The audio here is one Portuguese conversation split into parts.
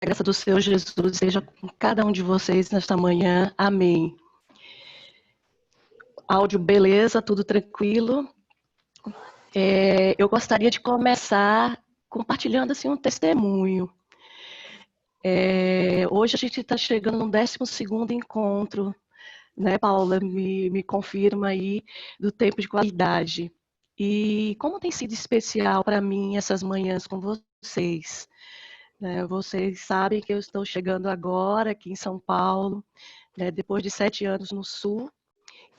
A graça do Senhor Jesus esteja com cada um de vocês nesta manhã. Amém. Áudio, beleza? Tudo tranquilo? Eu gostaria de começar compartilhando assim, um testemunho. Hoje a gente está chegando no 12º encontro, né, Paula? Me confirma aí do tempo de qualidade. E como tem sido especial para mim essas manhãs com vocês. Né? Vocês sabem que eu estou chegando agora aqui em São Paulo, né, depois de 7 anos no Sul,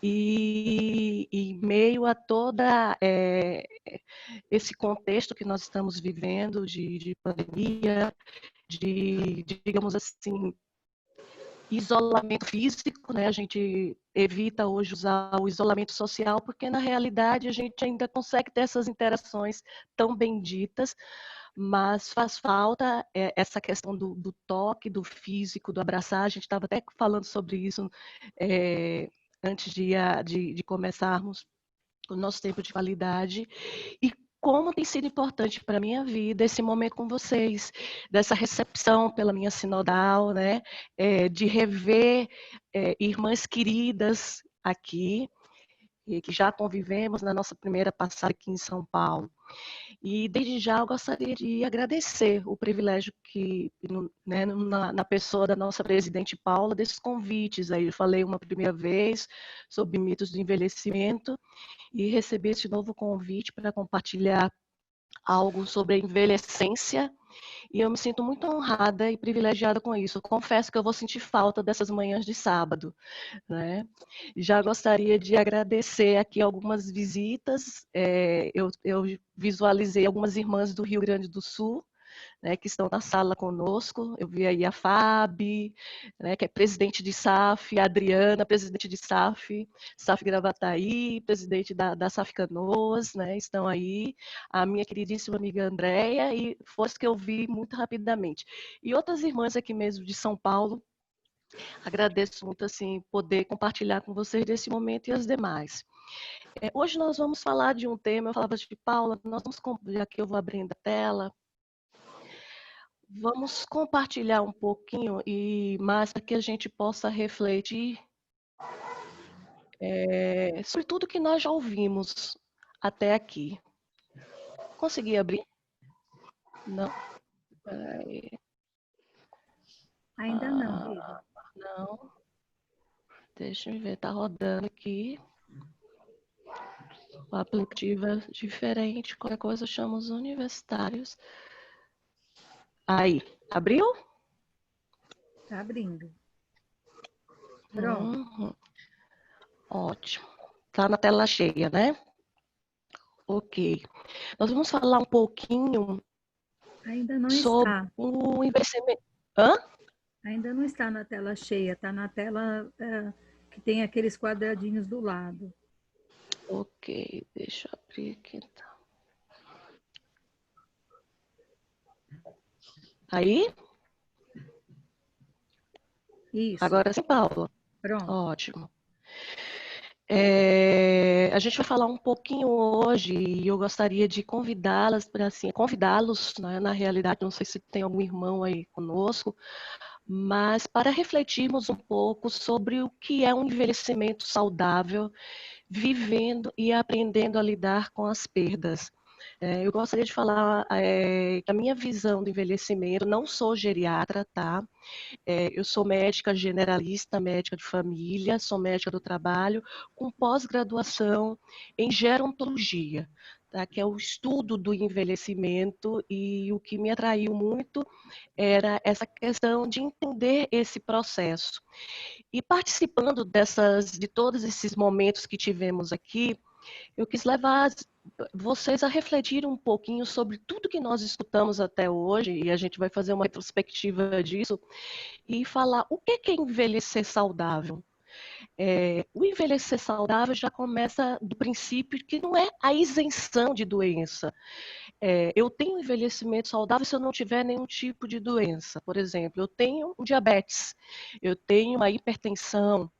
e em meio a toda esse contexto que nós estamos vivendo de pandemia, digamos assim, isolamento físico, né? A gente evita hoje usar o isolamento social, porque na realidade a gente ainda consegue ter essas interações tão benditas, mas faz falta essa questão do toque, do físico, do abraçar. A gente estava até falando sobre isso antes de começarmos o nosso tempo de qualidade. E como tem sido importante para a minha vida esse momento com vocês, dessa recepção pela minha sinodal, né? De rever irmãs queridas aqui, e que já convivemos na nossa primeira passada aqui em São Paulo. E desde já eu gostaria de agradecer o privilégio que, né, na pessoa da nossa presidente Paula, desses convites aí. Eu falei uma primeira vez sobre mitos do envelhecimento e recebi esse novo convite para compartilhar algo sobre a envelhecência, e eu me sinto muito honrada e privilegiada com isso. Eu confesso que eu vou sentir falta dessas manhãs de sábado, né? Já gostaria de agradecer aqui algumas visitas. Eu visualizei algumas irmãs do Rio Grande do Sul, né, que estão na sala conosco. Eu vi aí a Fábio, né, que é presidente de SAF, a Adriana, presidente de SAF, SAF Gravataí, presidente da SAF Canoas, né, estão aí, a minha queridíssima amiga Andréia, e fosse que eu vi muito rapidamente. E outras irmãs aqui mesmo de São Paulo. Agradeço muito assim poder compartilhar com vocês desse momento e as demais. Hoje nós vamos falar de um tema. Eu falava de Paula, nós vamos, já que eu vou abrindo a tela, vamos compartilhar um pouquinho e mais para que a gente possa refletir sobre tudo que nós já ouvimos até aqui. Consegui abrir? Não. Ainda não, Lígia. Não. Deixa eu ver, tá rodando aqui. O aplicativo é diferente, qualquer coisa chama os universitários. Aí, abriu? Tá abrindo. Pronto. Ótimo. Tá na tela cheia, né? Ok. Nós vamos falar um pouquinho Ainda não sobre está. o envelhecimento. Hã? Ainda não está na tela cheia, está na tela que tem aqueles quadradinhos do lado. Ok, deixa eu abrir aqui então. Aí? Isso. Agora sim, Paula. Pronto. Ótimo. A gente vai falar um pouquinho hoje e eu gostaria de convidá-las para assim, convidá-los, né, na realidade, não sei se tem algum irmão aí conosco, mas para refletirmos um pouco sobre o que é um envelhecimento saudável, vivendo e aprendendo a lidar com as perdas. Eu gostaria de falar que a minha visão do envelhecimento, não sou geriatra, tá? Eu sou médica generalista, médica de família, sou médica do trabalho, com pós-graduação em gerontologia, tá? Que é o estudo do envelhecimento, e o que me atraiu muito era essa questão de entender esse processo. E participando de todos esses momentos que tivemos aqui, eu quis levar vocês a refletir um pouquinho sobre tudo que nós escutamos até hoje, e a gente vai fazer uma retrospectiva disso, e falar o que é envelhecer saudável. O envelhecer saudável já começa do princípio que não é a isenção de doença. Eu tenho envelhecimento saudável se eu não tiver nenhum tipo de doença. Por exemplo, eu tenho um diabetes, eu tenho uma hipertensão,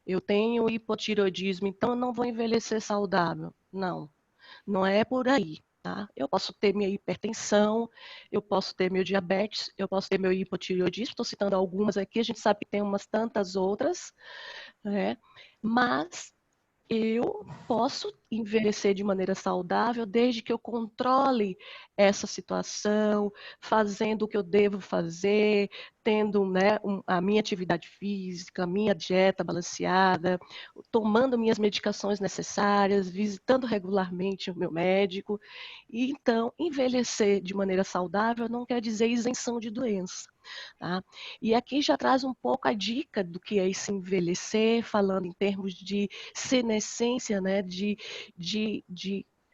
eu tenho hipotireoidismo, então eu não vou envelhecer saudável. Não, não é por aí. Tá? Eu posso ter minha hipertensão, eu posso ter meu diabetes, eu posso ter meu hipotireoidismo, estou citando algumas aqui, a gente sabe que tem umas tantas outras, né? Mas eu posso envelhecer de maneira saudável desde que eu controle essa situação, fazendo o que eu devo fazer, tendo, né, a minha atividade física, a minha dieta balanceada, tomando minhas medicações necessárias, visitando regularmente o meu médico. E então, envelhecer de maneira saudável não quer dizer isenção de doença. Tá? E aqui já traz um pouco a dica do que é esse envelhecer, falando em termos de senescência, né, de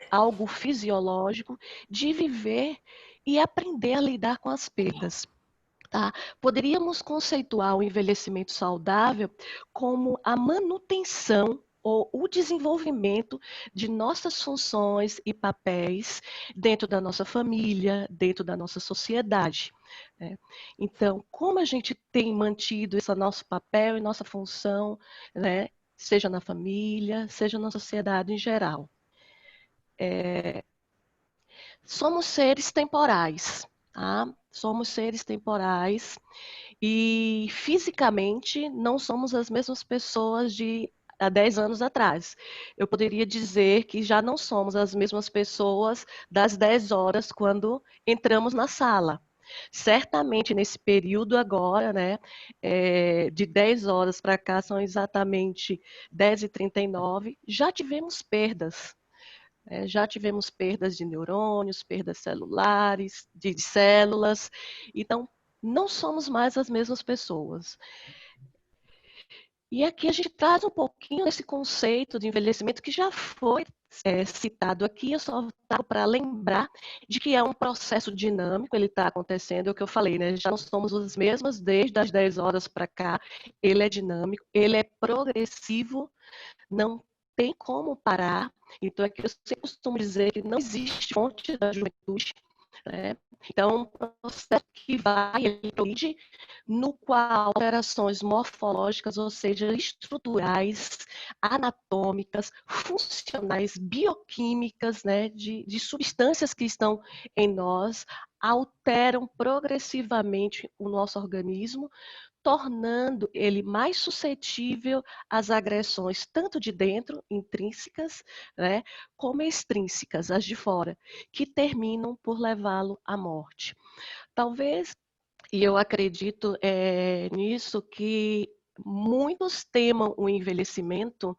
algo fisiológico, de viver e aprender a lidar com as perdas. Tá? Poderíamos conceituar o envelhecimento saudável como a manutenção ou o desenvolvimento de nossas funções e papéis dentro da nossa família, dentro da nossa sociedade. Né? Então, como a gente tem mantido esse nosso papel e nossa função, né? Seja na família, seja na sociedade em geral. Somos seres temporais, tá? Somos seres temporais e fisicamente não somos as mesmas pessoas de há 10 anos atrás. Eu poderia dizer que já não somos as mesmas pessoas das 10 horas quando entramos na sala. Certamente nesse período agora, né, de 10 horas para cá, são exatamente 10h39, já tivemos perdas. Já tivemos perdas de neurônios, perdas celulares, de células. Então, não somos mais as mesmas pessoas. E aqui a gente traz um pouquinho desse conceito de envelhecimento que já foi citado aqui, eu só estava para lembrar de que é um processo dinâmico, ele está acontecendo, é o que eu falei, né? Já não somos as mesmas desde as 10 horas para cá, ele é dinâmico, ele é progressivo, não tem como parar. Então, é que eu sempre costumo dizer que não existe fonte da juventude, né? Então, um processo que vai e progride, no qual alterações morfológicas, ou seja, estruturais, anatômicas, funcionais, bioquímicas, né, de substâncias que estão em nós, alteram progressivamente o nosso organismo, tornando ele mais suscetível às agressões, tanto de dentro, intrínsecas, né, como extrínsecas, as de fora, que terminam por levá-lo à morte. Talvez, e eu acredito nisso, que muitos temam o envelhecimento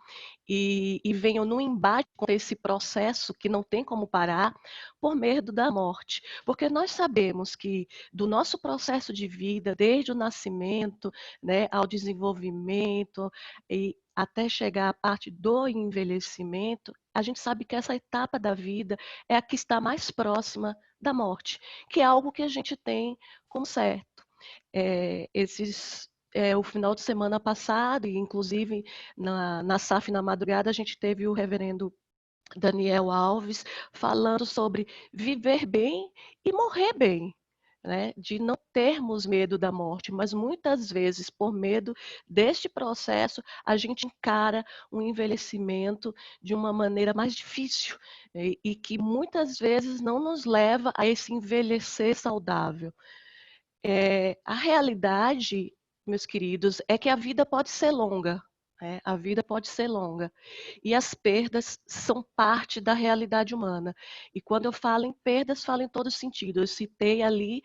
e venham no embate com esse processo que não tem como parar por medo da morte. Porque nós sabemos que do nosso processo de vida, desde o nascimento, né, ao desenvolvimento e até chegar à parte do envelhecimento, a gente sabe que essa etapa da vida é a que está mais próxima da morte, que é algo que a gente tem como certo. O final de semana passado, e inclusive na SAF na madrugada, a gente teve o reverendo Daniel Alves falando sobre viver bem e morrer bem, né? De não termos medo da morte, mas muitas vezes, por medo deste processo, a gente encara um envelhecimento de uma maneira mais difícil e que muitas vezes não nos leva a esse envelhecer saudável. A realidade, meus queridos, é que a vida pode ser longa, né? A vida pode ser longa. E as perdas são parte da realidade humana. E quando eu falo em perdas, falo em todo sentido. Eu citei ali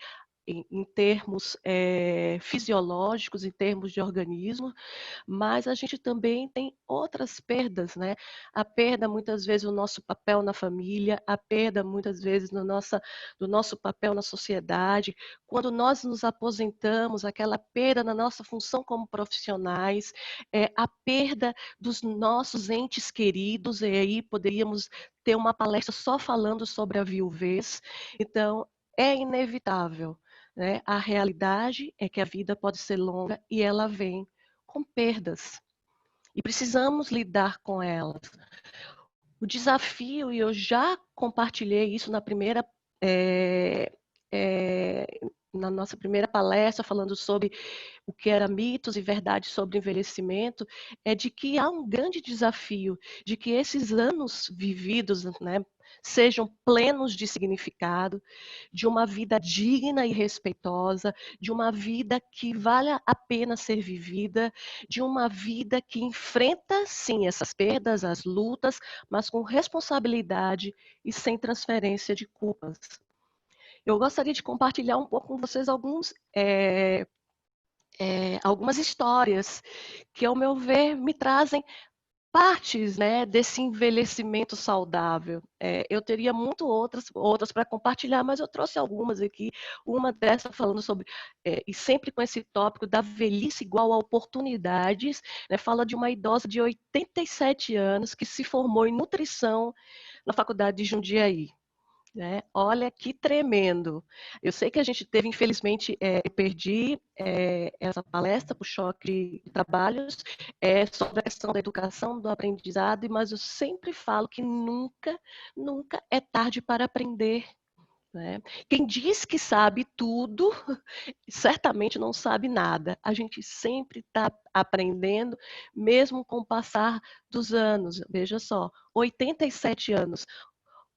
em termos fisiológicos, em termos de organismo, mas a gente também tem outras perdas, né? A perda, muitas vezes, do nosso papel na família, a perda, muitas vezes, do nosso papel na sociedade. Quando nós nos aposentamos, aquela perda na nossa função como profissionais, a perda dos nossos entes queridos, e aí poderíamos ter uma palestra só falando sobre a viuvez. Então, é inevitável, né? A realidade é que a vida pode ser longa e ela vem com perdas. E precisamos lidar com elas. O desafio, e eu já compartilhei isso é, é, na nossa primeira palestra, falando sobre o que era mitos e verdades sobre envelhecimento, é de que há um grande desafio, de que esses anos vividos, né, sejam plenos de significado, de uma vida digna e respeitosa, de uma vida que vale a pena ser vivida, de uma vida que enfrenta, sim, essas perdas, as lutas, mas com responsabilidade e sem transferência de culpas. Eu gostaria de compartilhar um pouco com vocês algumas histórias que, ao meu ver, me trazem partes, né, desse envelhecimento saudável. Eu teria muito outras para compartilhar, mas eu trouxe algumas aqui. Uma dessa falando sobre, e sempre com esse tópico da velhice igual a oportunidades, né, fala de uma idosa de 87 anos que se formou em nutrição na Faculdade de Jundiaí. Né? Olha que tremendo. Eu sei que a gente teve, infelizmente, eu perdi essa palestra por choque de trabalhos sobre a questão da educação, do aprendizado, mas eu sempre falo que nunca, nunca é tarde para aprender. Né? Quem diz que sabe tudo, certamente não sabe nada. A gente sempre está aprendendo, mesmo com o passar dos anos. Veja só, 87 anos.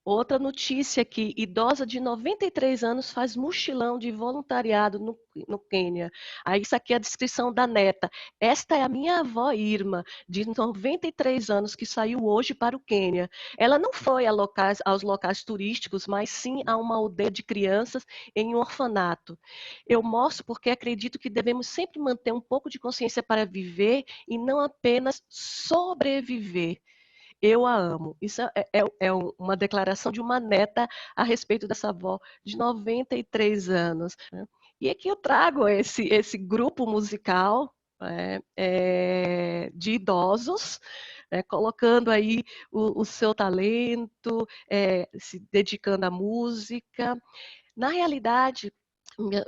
Outra notícia aqui, idosa de 93 anos faz mochilão de voluntariado no Quênia. Aí isso aqui é a descrição da neta. Esta é a minha avó Irma, de 93 anos, que saiu hoje para o Quênia. Ela não foi aos locais turísticos, mas sim a uma aldeia de crianças em um orfanato. Eu mostro porque acredito que devemos sempre manter um pouco de consciência para viver e não apenas sobreviver. Eu a amo. Isso é uma declaração de uma neta a respeito dessa avó de 93 anos. Né? E aqui eu trago esse grupo musical de idosos, colocando aí o seu talento, se dedicando à música. Na realidade,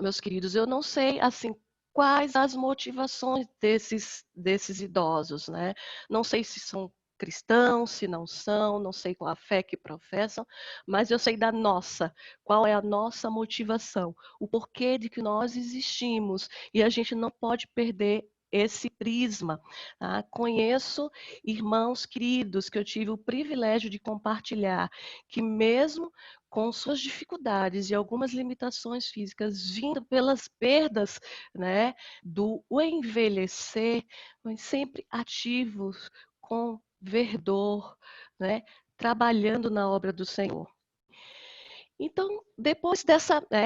meus queridos, eu não sei assim quais as motivações desses idosos, né? Não sei se são cristãos, se não são, não sei qual a fé que professam, mas eu sei da nossa, qual é a nossa motivação, o porquê de que nós existimos, e a gente não pode perder esse prisma. Tá? Conheço irmãos queridos que eu tive o privilégio de compartilhar, que mesmo com suas dificuldades e algumas limitações físicas vindo pelas perdas, né, do envelhecer, mas sempre ativos, com verdor, né, trabalhando na obra do Senhor. Então, depois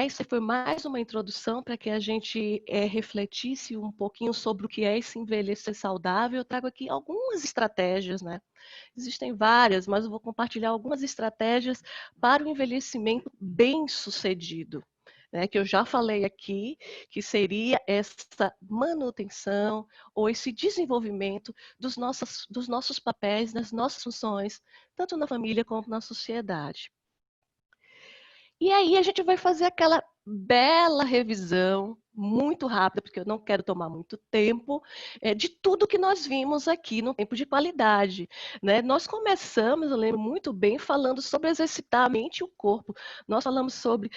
isso foi mais uma introdução para que a gente refletisse um pouquinho sobre o que é esse envelhecer saudável. Eu trago aqui algumas estratégias, né? Existem várias, mas eu vou compartilhar algumas estratégias para o envelhecimento bem-sucedido. Né, que eu já falei aqui, que seria essa manutenção ou esse desenvolvimento dos nossos papéis, das nossas funções, tanto na família como na sociedade. E aí a gente vai fazer aquela bela revisão, muito rápida, porque eu não quero tomar muito tempo, de tudo que nós vimos aqui no tempo de qualidade. Né? Nós começamos, eu lembro muito bem, falando sobre exercitar a mente e o corpo. Nós falamos sobre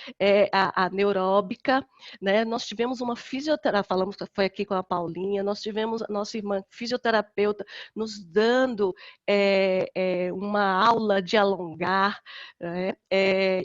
a neuróbica, né? Nós tivemos uma fisioterapeuta, falamos, foi aqui com a Paulinha, nós tivemos a nossa irmã fisioterapeuta nos dando uma aula de alongar, né?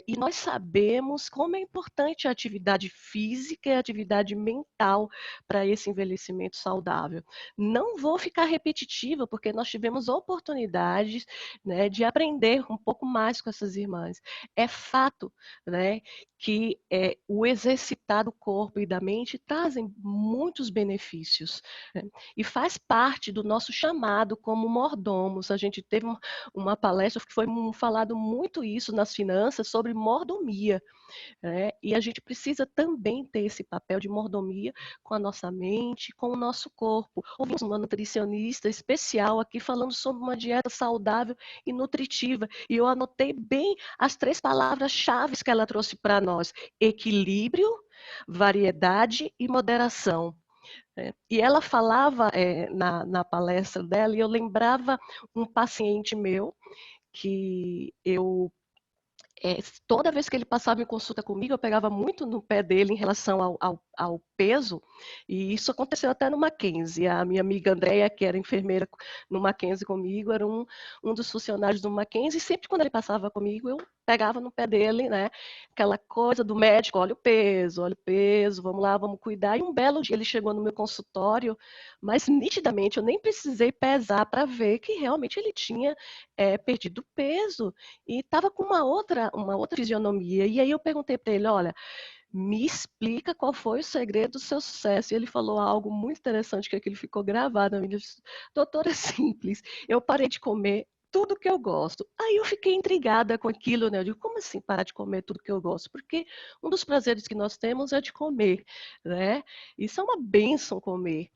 E nós sabemos como é importante a atividade física e a atividade mental para esse envelhecimento saudável. Não vou ficar repetitiva, porque nós tivemos oportunidades, né, de aprender um pouco mais com essas irmãs. É fato, né, que o exercitar do corpo e da mente trazem muitos benefícios, né? E faz parte do nosso chamado como mordomos. A gente teve uma palestra que foi falado muito isso nas finanças, sobre mordomia. Né? E a gente precisa também ter esse papel de mordomia com a nossa mente, com o nosso corpo. Ouvimos uma nutricionista especial aqui falando sobre uma dieta saudável e nutritiva. E eu anotei bem as 3 palavras-chave que ela trouxe para nós: equilíbrio, variedade e moderação. E ela falava na palestra dela, e eu lembrava um paciente meu, que eu toda vez que ele passava em consulta comigo, eu pegava muito no pé dele em relação ao peso, e isso aconteceu até no Mackenzie. A minha amiga Andréia, que era enfermeira no Mackenzie comigo, era um dos funcionários do Mackenzie, e sempre quando ele passava comigo, eu pegava no pé dele, né? Aquela coisa do médico, olha o peso, vamos lá, vamos cuidar. E um belo dia ele chegou no meu consultório, mas nitidamente eu nem precisei pesar para ver que realmente ele tinha perdido peso e estava com uma outra fisionomia. E aí eu perguntei para ele, olha, me explica qual foi o segredo do seu sucesso. E ele falou algo muito interessante, que aquilo ficou gravado na minha. Ele disse, doutora, é simples, eu parei de comer tudo que eu gosto. Aí eu fiquei intrigada com aquilo, né? Eu digo, como assim parar de comer tudo que eu gosto? Porque um dos prazeres que nós temos é de comer, né? Isso é uma bênção comer.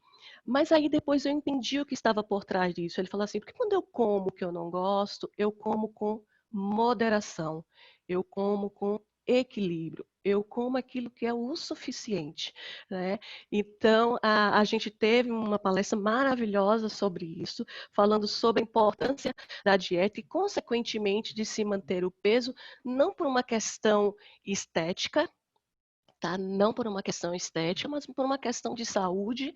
Mas aí depois eu entendi o que estava por trás disso. Ele falou assim, porque quando eu como o que eu não gosto, eu como com moderação, eu como com equilíbrio, eu como aquilo que é o suficiente, né? Então, a gente teve uma palestra maravilhosa sobre isso, falando sobre a importância da dieta e, consequentemente, de se manter o peso, não por uma questão estética, tá? Não por uma questão estética, mas por uma questão de saúde.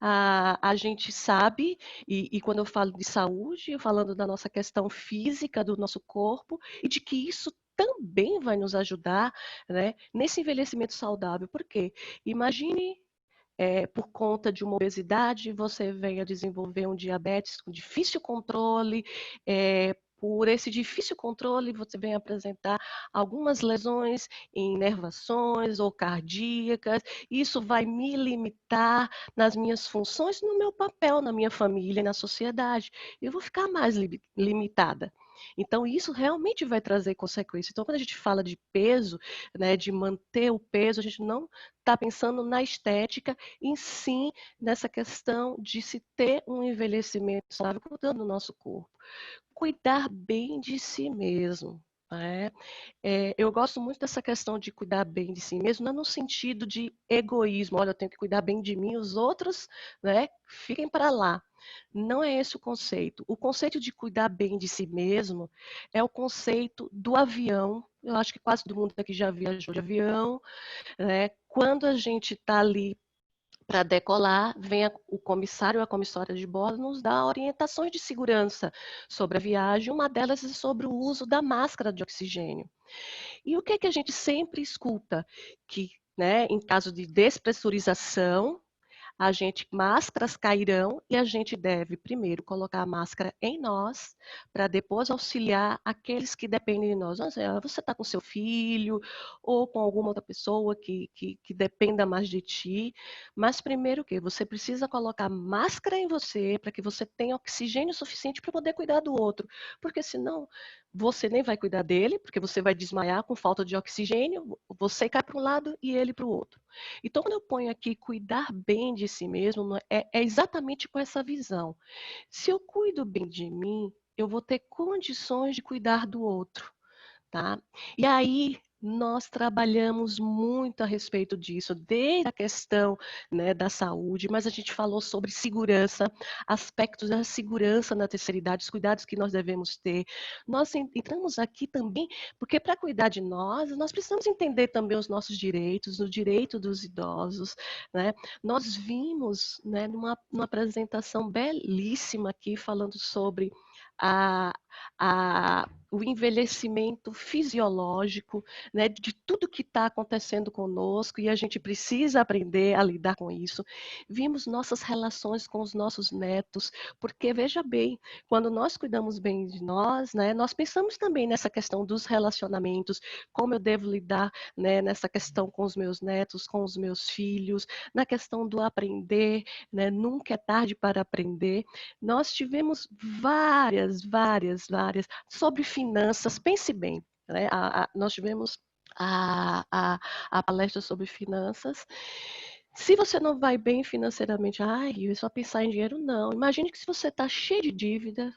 A gente sabe, e quando eu falo de saúde, eu falando da nossa questão física, do nosso corpo, e de que isso também vai nos ajudar, né, nesse envelhecimento saudável. Por quê? Imagine, por conta de uma obesidade, você venha desenvolver um diabetes com difícil controle, por esse difícil controle, você vem apresentar algumas lesões em inervações ou cardíacas. Isso vai me limitar nas minhas funções, no meu papel, na minha família, na sociedade. Eu vou ficar mais limitada. Então, isso realmente vai trazer consequências. Então, quando a gente fala de peso, né, de manter o peso, a gente não está pensando na estética, em sim nessa questão de se ter um envelhecimento saudável, cuidando do nosso corpo. Cuidar bem de si mesmo. Né? Eu gosto muito dessa questão de cuidar bem de si mesmo, não no sentido de egoísmo, olha, eu tenho que cuidar bem de mim, os outros, né, fiquem para lá. Não é esse o conceito. O conceito de cuidar bem de si mesmo é o conceito do avião. Eu acho que quase todo mundo aqui já viajou de avião, né? Quando a gente está ali para decolar, vem o comissário ou a comissária de bordo nos dá orientações de segurança sobre a viagem, uma delas é sobre o uso da máscara de oxigênio. E o que é que a gente sempre escuta? Que, né, em caso de despressurização, máscaras cairão e a gente deve primeiro colocar a máscara em nós, para depois auxiliar aqueles que dependem de nós. Você está com seu filho ou com alguma outra pessoa que dependa mais de ti, mas primeiro o quê? Você precisa colocar máscara em você para que você tenha oxigênio suficiente para poder cuidar do outro, porque senão você nem vai cuidar dele, porque você vai desmaiar com falta de oxigênio, você cai para um lado e ele para o outro. Então, quando eu ponho aqui cuidar bem de si mesmo, é exatamente com essa visão. Se eu cuido bem de mim, eu vou ter condições de cuidar do outro, tá? E aí nós trabalhamos muito a respeito disso, desde a questão, né, da saúde, mas a gente falou sobre segurança, aspectos da segurança na terceira idade, os cuidados que nós devemos ter. Nós entramos aqui também, porque para cuidar de nós precisamos entender também os nossos direitos, o direito dos idosos, né? Nós vimos, né, numa apresentação belíssima aqui, falando sobre a, o envelhecimento fisiológico, né, de tudo que está acontecendo conosco e a gente precisa aprender a lidar com isso. Vimos nossas relações com os nossos netos, porque veja bem, quando nós cuidamos bem de nós, né, nós pensamos também nessa questão dos relacionamentos, como eu devo lidar, né, nessa questão com os meus netos, com os meus filhos, na questão do aprender, né, nunca é tarde para aprender. Nós tivemos várias sobre finanças. Pense bem, né? Nós tivemos a palestra sobre finanças. Se você não vai bem financeiramente, eu só pensar em dinheiro, não. Imagine que se você está cheio de dívida,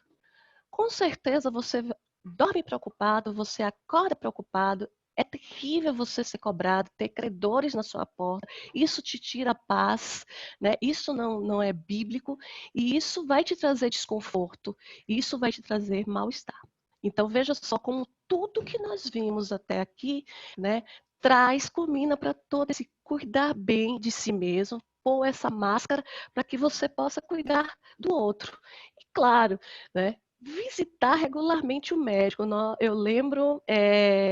com certeza você dorme preocupado, você acorda preocupado. É terrível você ser cobrado, ter credores na sua porta. Isso te tira a paz, né? Isso não é bíblico e isso vai te trazer desconforto. Isso vai te trazer mal-estar. Então, veja só como tudo que nós vimos até aqui, né, traz, culmina para todo esse cuidar bem de si mesmo, pôr essa máscara para que você possa cuidar do outro. E claro, né, visitar regularmente o médico. Eu lembro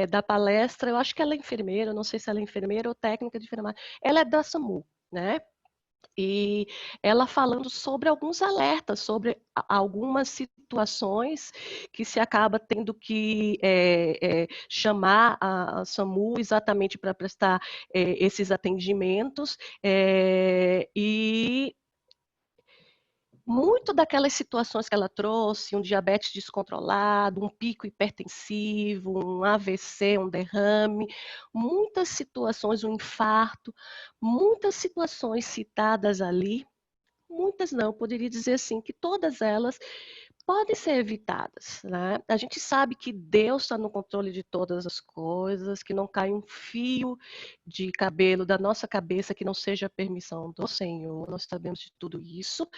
da palestra, eu acho que ela é enfermeira, não sei se ela é enfermeira ou técnica de enfermagem, ela é da SAMU, né? E ela falando sobre alguns alertas, sobre algumas situações que se acaba tendo que chamar a SAMU exatamente para prestar esses atendimentos, e muito daquelas situações que ela trouxe, um diabetes descontrolado, um pico hipertensivo, um AVC, um derrame, muitas situações, um infarto, muitas situações citadas ali. Muitas não, eu poderia dizer assim, que todas elas podem ser evitadas, né. A gente sabe que Deus está no controle de todas as coisas, que não cai um fio de cabelo da nossa cabeça que não seja a permissão do Senhor, nós sabemos de tudo isso,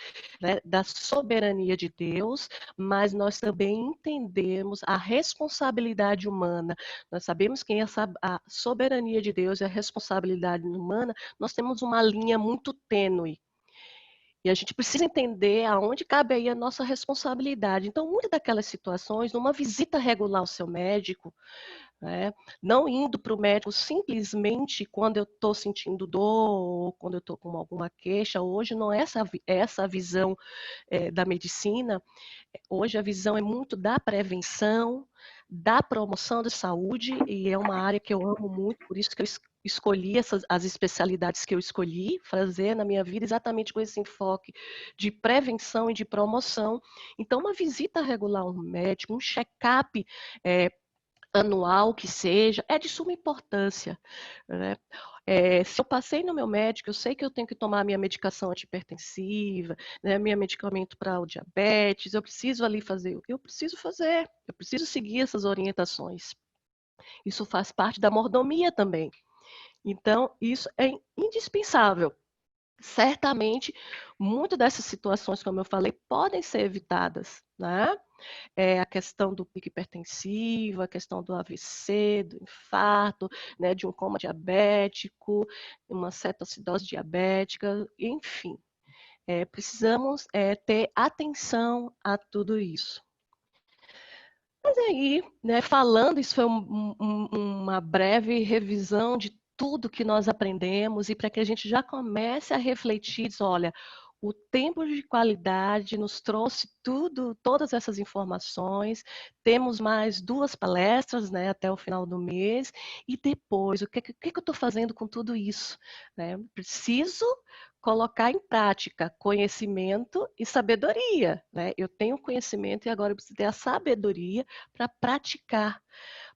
né, da soberania de Deus, mas nós também entendemos a responsabilidade humana. Nós sabemos que essa a soberania de Deus e a responsabilidade humana, nós temos uma linha muito tênue. E a gente precisa entender aonde cabe aí a nossa responsabilidade. Então, muitas daquelas situações, numa visita regular ao seu médico, né, não indo para o médico simplesmente quando eu estou sentindo dor, ou quando eu estou com alguma queixa, hoje não é essa a visão da medicina, hoje a visão é muito da prevenção, da promoção da saúde, e é uma área que eu amo muito, por isso que eu escolhi as especialidades que eu escolhi fazer na minha vida, exatamente com esse enfoque de prevenção e de promoção. Então, uma visita regular ao médico, um check-up anual que seja, é de suma importância, né. Se eu passei no meu médico, eu sei que eu tenho que tomar minha medicação antihipertensiva, né, meu medicamento para o diabetes, eu preciso ali fazer, eu preciso seguir essas orientações. Isso faz parte da mordomia também. Então, isso é indispensável. Certamente, muitas dessas situações, como eu falei, podem ser evitadas, né. A questão do pico hipertensivo, a questão do AVC, do infarto, né, de um coma diabético, uma cetoacidose diabética, enfim. Precisamos, ter atenção a tudo isso. Mas aí, né, falando, isso foi uma breve revisão de tudo que nós aprendemos e para que a gente já comece a refletir, diz: "Olha, o tempo de qualidade nos trouxe todas essas informações, temos mais 2 palestras, né, até o final do mês, e depois o que eu estou fazendo com tudo isso?", né. Preciso colocar em prática conhecimento e sabedoria, né. Eu tenho conhecimento e agora eu preciso ter a sabedoria para praticar,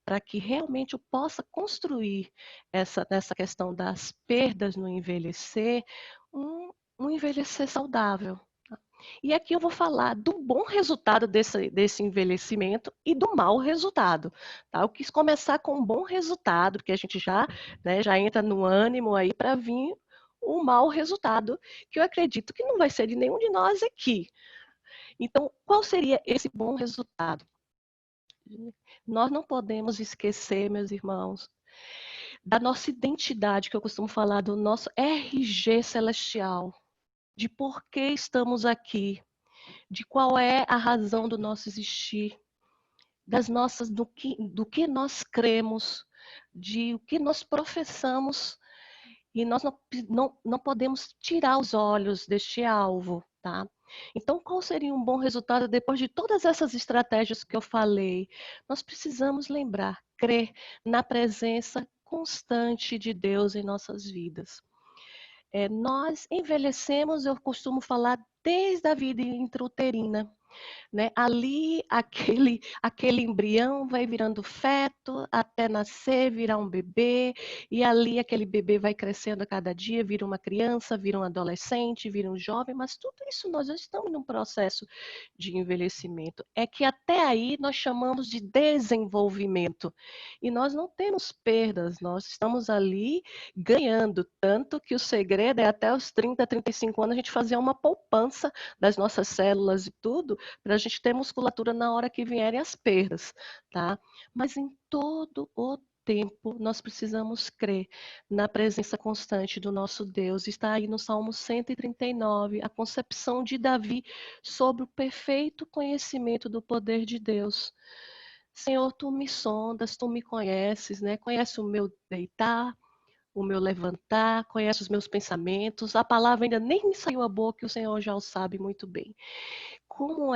para que realmente eu possa construir nessa questão das perdas no envelhecer, um envelhecer saudável. Tá. E aqui eu vou falar do bom resultado desse envelhecimento e do mau resultado, tá. Eu quis começar com um bom resultado, porque a gente já, né, já entra no ânimo aí para vir o mau resultado, que eu acredito que não vai ser de nenhum de nós aqui. Então, qual seria esse bom resultado? Nós não podemos esquecer, meus irmãos, da nossa identidade, que eu costumo falar do nosso RG celestial, de por que estamos aqui, de qual é a razão do nosso existir, do que nós cremos, de o que nós professamos, e nós não podemos tirar os olhos deste alvo, tá? Então, qual seria um bom resultado depois de todas essas estratégias que eu falei? Nós precisamos lembrar, crer na presença constante de Deus em nossas vidas. Nós envelhecemos, eu costumo falar, desde a vida intrauterina, né, ali aquele embrião vai virando feto, até nascer, virar um bebê, e ali aquele bebê vai crescendo a cada dia, vira uma criança, vira um adolescente, vira um jovem, mas tudo isso nós já estamos num processo de envelhecimento. É que até aí nós chamamos de desenvolvimento, e nós não temos perdas, nós estamos ali ganhando, tanto que o segredo é até os 30, 35 anos a gente fazer uma poupança das nossas células e tudo, para a gente ter musculatura na hora que vierem as perdas, tá? Mas em todo o tempo nós precisamos crer na presença constante do nosso Deus. Está aí no Salmo 139, a concepção de Davi sobre o perfeito conhecimento do poder de Deus. Senhor, tu me sondas, tu me conheces, né? Conhece o meu deitar, o meu levantar, conhece os meus pensamentos. A palavra ainda nem me saiu à boca e o Senhor já o sabe muito bem. Como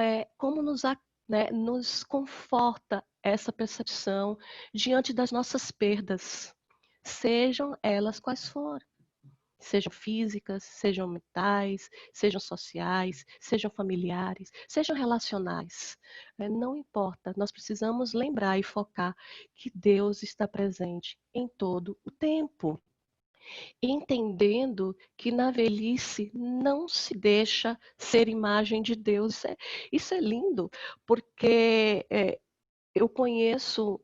né, nos conforta essa percepção diante das nossas perdas, sejam elas quais forem. Sejam físicas, sejam mentais, sejam sociais, sejam familiares, sejam relacionais. Não importa, nós precisamos lembrar e focar que Deus está presente em todo o tempo. Entendendo que na velhice não se deixa ser imagem de Deus. Isso é lindo, porque eu conheço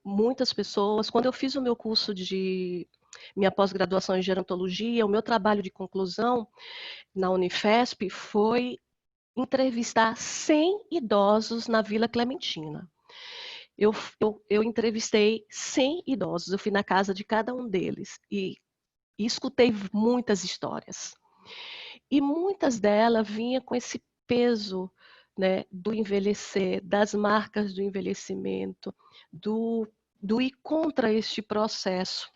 muitas pessoas. Quando eu fiz o meu curso de minha pós-graduação em gerontologia, o meu trabalho de conclusão na Unifesp foi entrevistar 100 idosos na Vila Clementina. Eu entrevistei 100 idosos, eu fui na casa de cada um deles e escutei muitas histórias. E muitas delas vinham com esse peso, né, do envelhecer, das marcas do envelhecimento, do ir contra este processo.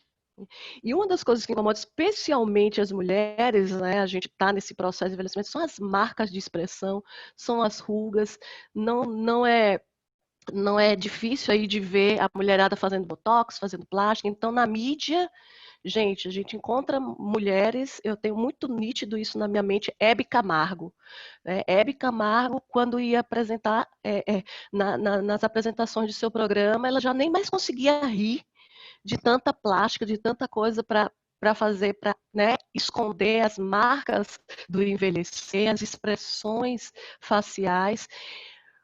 E uma das coisas que incomoda especialmente as mulheres, né, a gente está nesse processo de envelhecimento, são as marcas de expressão, são as rugas. Não é difícil aí de ver a mulherada fazendo botox, fazendo plástico. Então, na mídia, gente, a gente encontra mulheres, eu tenho muito nítido isso na minha mente, Hebe Camargo. Né? Hebe Camargo, quando ia apresentar, nas apresentações de seu programa, ela já nem mais conseguia rir de tanta plástica, de tanta coisa para fazer, para, né, esconder as marcas do envelhecer, as expressões faciais.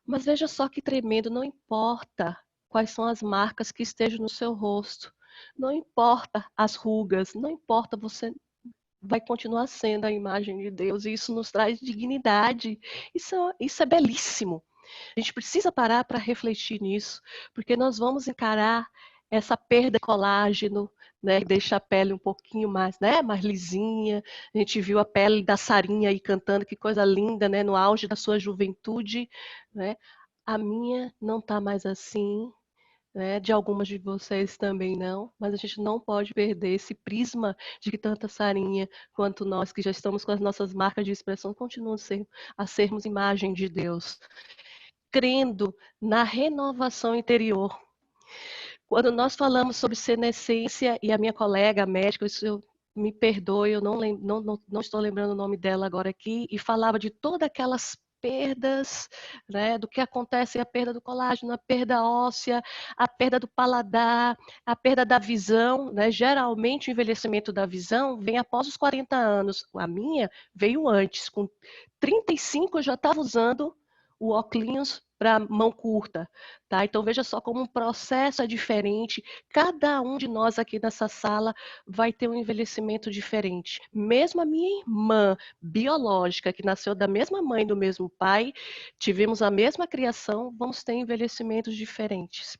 Mas veja só que tremendo, não importa quais são as marcas que estejam no seu rosto, não importa as rugas, não importa, você vai continuar sendo a imagem de Deus, e isso nos traz dignidade. Isso é belíssimo. A gente precisa parar para refletir nisso, porque nós vamos encarar essa perda de colágeno, né, que deixa a pele um pouquinho mais, né, mais lisinha. A gente viu a pele da Sarinha aí cantando, que coisa linda, né, no auge da sua juventude, né? A minha não está mais assim, né? De algumas de vocês também não, mas a gente não pode perder esse prisma de que tanto a Sarinha quanto nós, que já estamos com as nossas marcas de expressão, continuam a sermos imagem de Deus, crendo na renovação interior. Quando nós falamos sobre senescência, e a minha colega médica, me perdoe, eu não estou lembrando o nome dela agora aqui, e falava de todas aquelas perdas, né, do que acontece, a perda do colágeno, a perda óssea, a perda do paladar, a perda da visão, né? Geralmente o envelhecimento da visão vem após os 40 anos. A minha veio antes, com 35 eu já estava usando o óculos para mão curta, tá? Então veja só como um processo é diferente. Cada um de nós aqui nessa sala vai ter um envelhecimento diferente. Mesmo a minha irmã biológica, que nasceu da mesma mãe e do mesmo pai, tivemos a mesma criação, vamos ter envelhecimentos diferentes.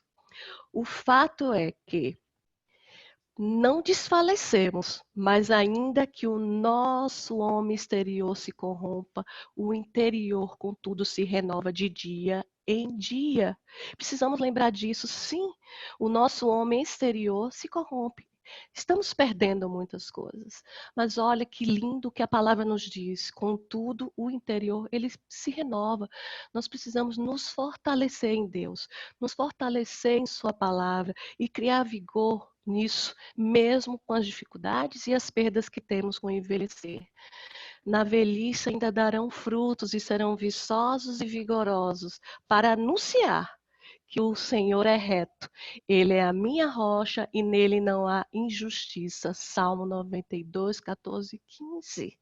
O fato é que não desfalecemos, mas ainda que o nosso homem exterior se corrompa, o interior, contudo, se renova de dia em dia. Precisamos lembrar disso, sim. O nosso homem exterior se corrompe. Estamos perdendo muitas coisas, mas olha que lindo que a palavra nos diz. Contudo, o interior, ele se renova. Nós precisamos nos fortalecer em Deus, nos fortalecer em sua palavra e criar vigor nisso, mesmo com as dificuldades e as perdas que temos com o envelhecer. Na velhice ainda darão frutos e serão viçosos e vigorosos para anunciar que o Senhor é reto. Ele é a minha rocha e nele não há injustiça. Salmo 92, 14 e 15.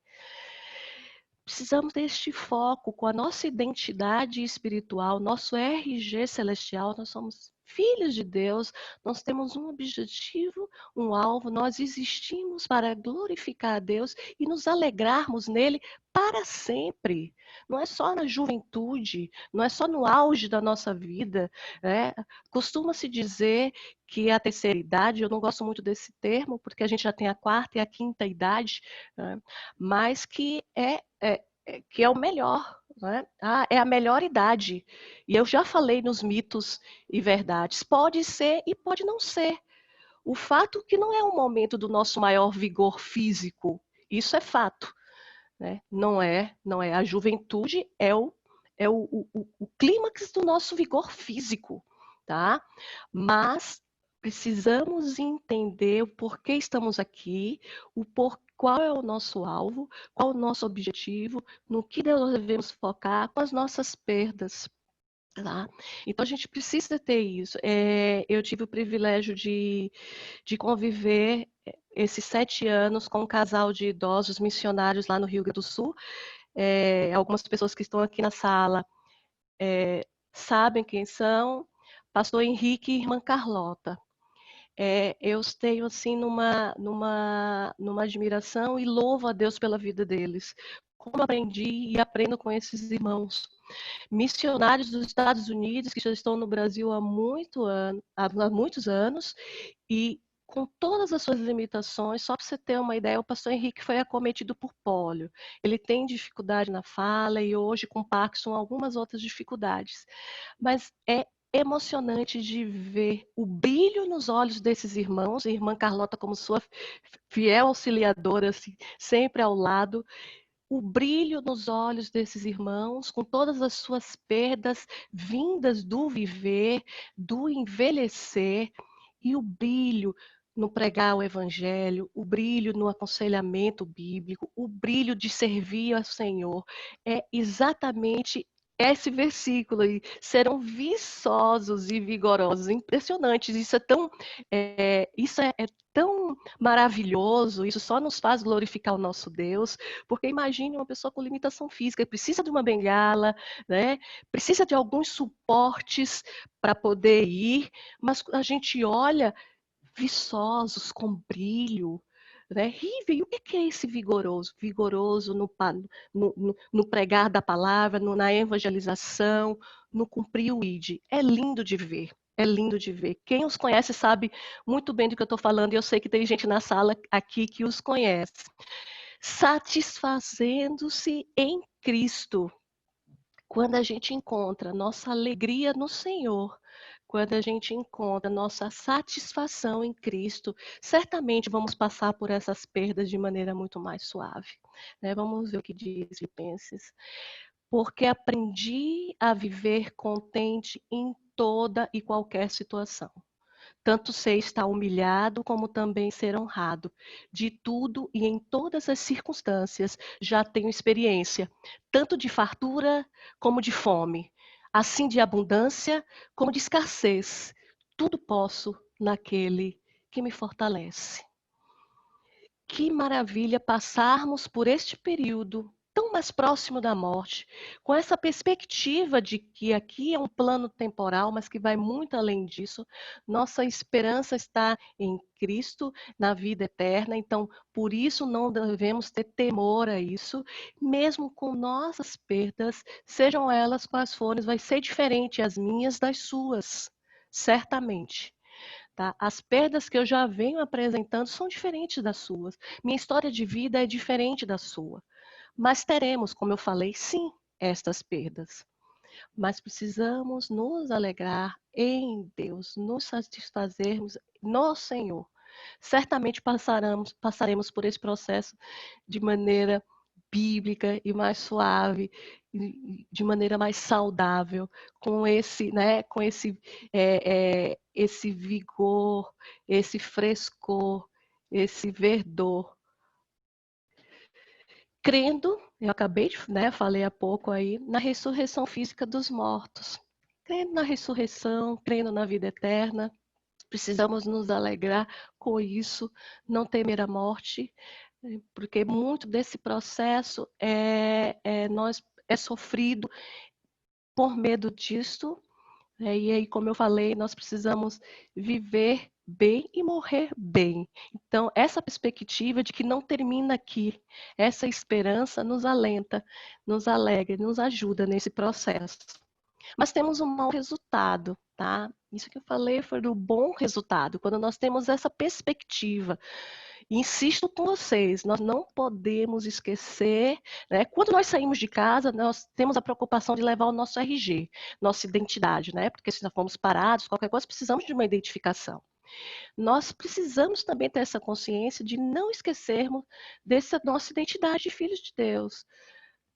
precisamos deste foco com a nossa identidade espiritual, nosso RG celestial. Nós somos filhos de Deus, nós temos um objetivo, um alvo, nós existimos para glorificar a Deus e nos alegrarmos nele para sempre. Não é só na juventude, não é só no auge da nossa vida, né? Costuma-se dizer que a terceira idade, eu não gosto muito desse termo, porque a gente já tem a quarta e a quinta idade, né? Mas que é o melhor, né? É a melhor idade. E eu já falei nos mitos e verdades. Pode ser e pode não ser. O fato é que não é o momento do nosso maior vigor físico. Isso é fato, né? Não é. A juventude é o clímax do nosso vigor físico, tá? Mas precisamos entender o porquê estamos aqui, qual é o nosso alvo, qual é o nosso objetivo, no que nós devemos focar com as nossas perdas. Tá? Então a gente precisa ter isso. Eu tive o privilégio de conviver esses 7 anos com um casal de idosos missionários lá no Rio Grande do Sul. Algumas pessoas que estão aqui na sala sabem quem são. Pastor Henrique e irmã Carlota. Eu os tenho assim numa admiração e louvo a Deus pela vida deles. Como aprendi e aprendo com esses irmãos. Missionários dos Estados Unidos que já estão no Brasil há muitos anos e com todas as suas limitações, só para você ter uma ideia, o pastor Henrique foi acometido por pólio. Ele tem dificuldade na fala e hoje com Parkinson algumas outras dificuldades. Mas é emocionante de ver o brilho nos olhos desses irmãos, a irmã Carlota como sua fiel auxiliadora, assim, sempre ao lado, o brilho nos olhos desses irmãos, com todas as suas perdas vindas do viver, do envelhecer, e o brilho no pregar o evangelho, o brilho no aconselhamento bíblico, o brilho de servir ao Senhor. É exatamente esse versículo aí, serão viçosos e vigorosos, impressionantes, isso é tão maravilhoso, isso só nos faz glorificar o nosso Deus, porque imagine uma pessoa com limitação física, precisa de uma bengala, né? Precisa de alguns suportes para poder ir, mas a gente olha viçosos, com brilho, né? E o que é esse vigoroso? Vigoroso no pregar da palavra, na evangelização, no cumprir o ID. É lindo de ver. É lindo de ver. Quem os conhece sabe muito bem do que eu estou falando, e eu sei que tem gente na sala aqui que os conhece. Satisfazendo-se em Cristo. Quando a gente encontra nossa alegria no Senhor, quando a gente encontra nossa satisfação em Cristo, certamente vamos passar por essas perdas de maneira muito mais suave. Né? Vamos ver o que diz Filipenses. Porque aprendi a viver contente em toda e qualquer situação. Tanto sei estar humilhado, como também ser honrado. De tudo e em todas as circunstâncias já tenho experiência, tanto de fartura como de fome, assim de abundância como de escassez. Tudo posso naquele que me fortalece. Que maravilha passarmos por este período tão mais próximo da morte, com essa perspectiva de que aqui é um plano temporal, mas que vai muito além disso. Nossa esperança está em Cristo, na vida eterna, então por isso não devemos ter temor a isso, mesmo com nossas perdas, sejam elas quais forem, vai ser diferente as minhas das suas, certamente. Tá? As perdas que eu já venho apresentando são diferentes das suas. Minha história de vida é diferente da sua. Mas teremos, como eu falei, sim, estas perdas. Mas precisamos nos alegrar em Deus, nos satisfazermos no Senhor. Certamente passaremos por esse processo de maneira bíblica e mais suave, de maneira mais saudável, com esse vigor, esse frescor, esse verdor. Crendo, eu acabei de, falei há pouco aí, na ressurreição física dos mortos. Crendo na ressurreição, crendo na vida eterna, precisamos nos alegrar com isso, não temer a morte, porque muito desse processo é sofrido por medo disso, né? E aí, como eu falei, nós precisamos viver bem e morrer bem. Então, essa perspectiva de que não termina aqui, essa esperança nos alenta, nos alegra, nos ajuda nesse processo. Mas temos um mau resultado, tá? Isso que eu falei foi do bom resultado, quando nós temos essa perspectiva. Insisto com vocês, nós não podemos esquecer, né? Quando nós saímos de casa, nós temos a preocupação de levar o nosso RG, nossa identidade, né? Porque se nós fomos parados, qualquer coisa, precisamos de uma identificação. Nós precisamos também ter essa consciência de não esquecermos dessa nossa identidade de filhos de Deus,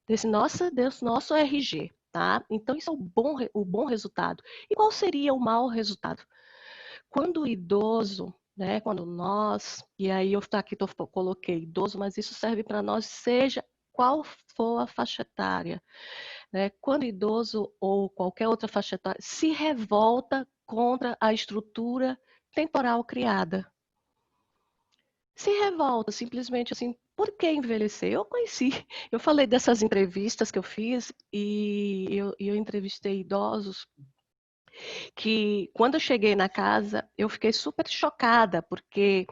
desse nosso Deus, nosso RG, tá? Então, isso é o bom resultado. E qual seria o mau resultado? Quando o idoso, né, quando nós, e aí eu aqui coloquei idoso, mas isso serve para nós, seja qual for a faixa etária, né? Quando o idoso ou qualquer outra faixa etária se revolta contra a estrutura temporal criada. Se revolta simplesmente assim, por que envelhecer? Eu falei dessas entrevistas que eu fiz e eu entrevistei idosos que quando eu cheguei na casa, eu fiquei super chocada, porque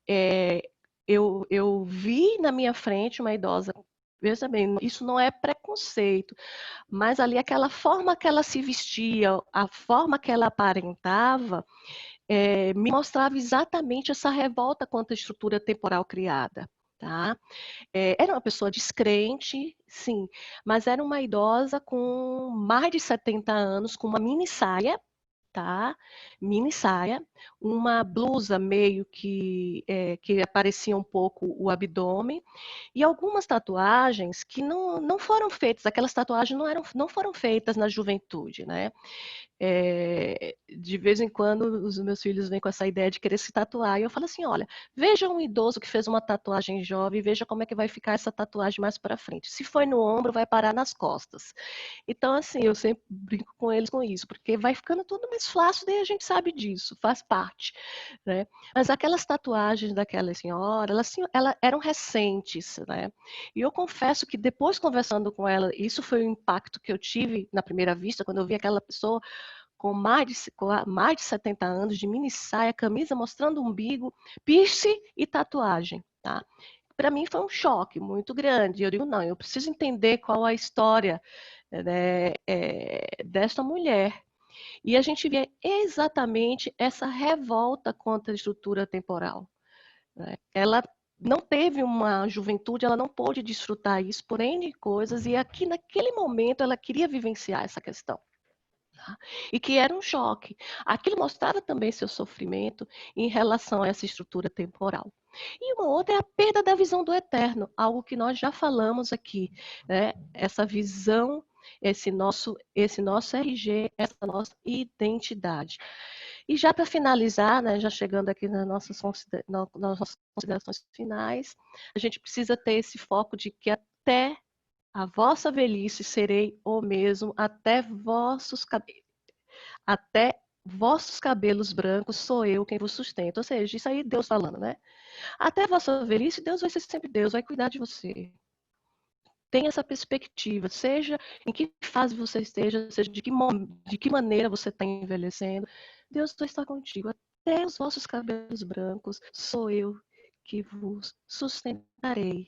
é, eu vi na minha frente uma idosa, veja bem, isso não é preconceito, mas ali aquela forma que ela se vestia, a forma que ela aparentava, me mostrava exatamente essa revolta contra a estrutura temporal criada. Tá? Era uma pessoa descrente, sim, mas era uma idosa com mais de 70 anos, com uma mini saia, tá? Mini saia, uma blusa meio que aparecia um pouco o abdômen, e algumas tatuagens que não foram feitas, aquelas tatuagens não foram feitas na juventude, né? De vez em quando os meus filhos vêm com essa ideia de querer se tatuar, e eu falo assim, olha, veja um idoso que fez uma tatuagem jovem, veja como é que vai ficar essa tatuagem mais para frente. Se foi no ombro, vai parar nas costas. Então, assim, eu sempre brinco com eles com isso, porque vai ficando tudo mais fácil, daí a gente sabe disso, faz parte, né? Mas aquelas tatuagens daquela senhora, elas eram recentes, né? E eu confesso que depois conversando com ela, isso foi o impacto que eu tive na primeira vista, quando eu vi aquela pessoa com mais de 70 anos, de mini saia, camisa mostrando o umbigo, piercing e tatuagem, tá? Para mim foi um choque muito grande. Eu digo, não, eu preciso entender qual a história, né, desta mulher. E a gente vê exatamente essa revolta contra a estrutura temporal, né? Ela não teve uma juventude, ela não pôde desfrutar isso por N coisas, e aqui naquele momento ela queria vivenciar essa questão. Tá? E que era um choque. Aquilo mostrava também seu sofrimento em relação a essa estrutura temporal. E uma outra é a perda da visão do eterno, algo que nós já falamos aqui, né? Essa visão, esse nosso RG, essa nossa identidade. E já para finalizar, né, já chegando aqui nas nossas considerações finais, a gente precisa ter esse foco de que até a vossa velhice serei o mesmo, até vossos cabelos brancos sou eu quem vos sustenta. Ou seja, isso aí Deus falando, né? Até a vossa velhice, Deus vai ser sempre Deus, vai cuidar de você. Tenha essa perspectiva, seja em que fase você esteja, seja de que maneira você está envelhecendo, Deus vai estar contigo. Até os vossos cabelos brancos sou eu que vos sustentarei.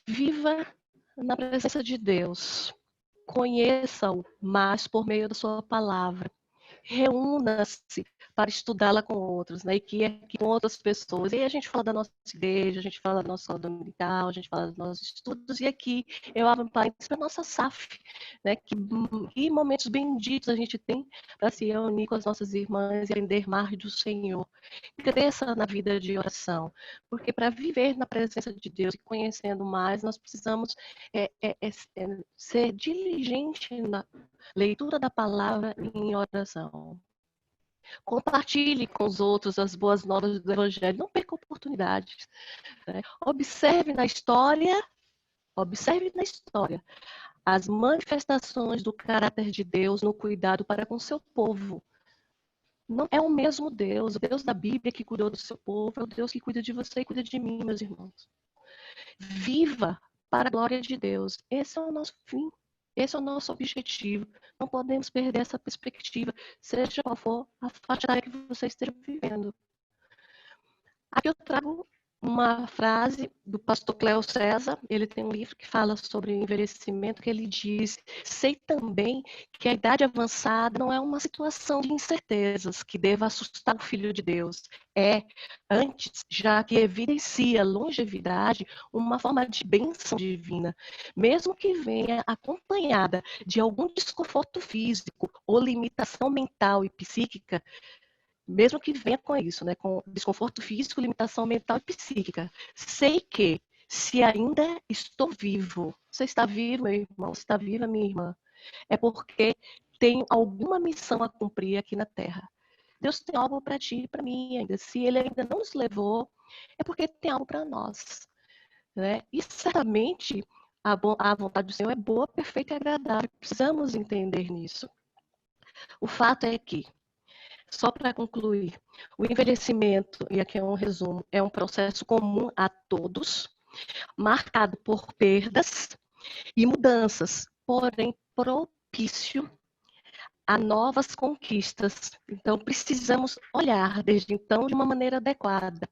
Viva na presença de Deus. Conheça-o mais por meio da sua palavra. Reúna-se para estudá-la com outros, né? E que é com outras pessoas. E aí a gente fala da nossa igreja, a gente fala da nossa escola dominical, a gente fala dos nossos estudos, e aqui eu abro um parênteses para a nossa SAF, né? Que momentos benditos a gente tem para se reunir com as nossas irmãs e aprender mais do Senhor. Cresça na vida de oração, porque para viver na presença de Deus e conhecendo mais, nós precisamos ser diligente na leitura da palavra em oração. Compartilhe com os outros as boas novas do Evangelho. Não perca oportunidades, né? Observe na história as manifestações do caráter de Deus no cuidado para com seu povo. Não é o mesmo Deus. O Deus da Bíblia que cuidou do seu povo é o Deus que cuida de você e cuida de mim, meus irmãos. Viva para a glória de Deus. Esse é o nosso fim. Esse é o nosso objetivo. Não podemos perder essa perspectiva, seja qual for a faixa etária que você esteja vivendo. Aqui eu trago uma frase do pastor Cléo César. Ele tem um livro que fala sobre envelhecimento, que ele diz: sei também que a idade avançada não é uma situação de incertezas que deva assustar o Filho de Deus. É, antes, já que evidencia longevidade uma forma de bênção divina, mesmo que venha acompanhada de algum desconforto físico ou limitação mental e psíquica, mesmo que venha com isso, né, com desconforto físico, limitação mental e psíquica. Sei que, se ainda estou vivo, você está vivo, meu irmão, você está viva, minha irmã, é porque tenho alguma missão a cumprir aqui na Terra. Deus tem algo para ti e para mim ainda. Se Ele ainda não nos levou, é porque tem algo para nós. Né? E certamente a vontade do Senhor é boa, perfeita e agradável. Precisamos entender nisso. O fato é que, só para concluir, o envelhecimento, e aqui é um resumo, é um processo comum a todos, marcado por perdas e mudanças, porém propício a novas conquistas. Então, precisamos olhar desde então de uma maneira adequada.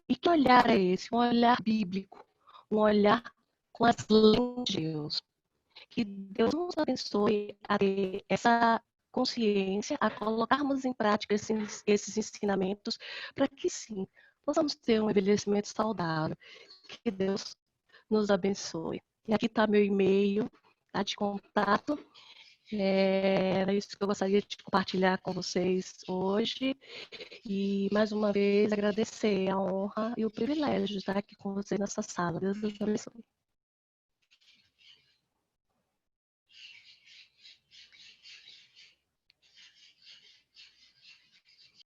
E que olhar é esse? Um olhar bíblico, um olhar com as leis de Deus. Que Deus nos abençoe a ter essa consciência, a colocarmos em prática esses ensinamentos, para que sim, possamos ter um envelhecimento saudável. Que Deus nos abençoe. E aqui está meu e-mail, tá, de contato. Era isso que eu gostaria de compartilhar com vocês hoje. E, mais uma vez, agradecer a honra e o privilégio de estar aqui com vocês nessa sala. Deus os abençoe.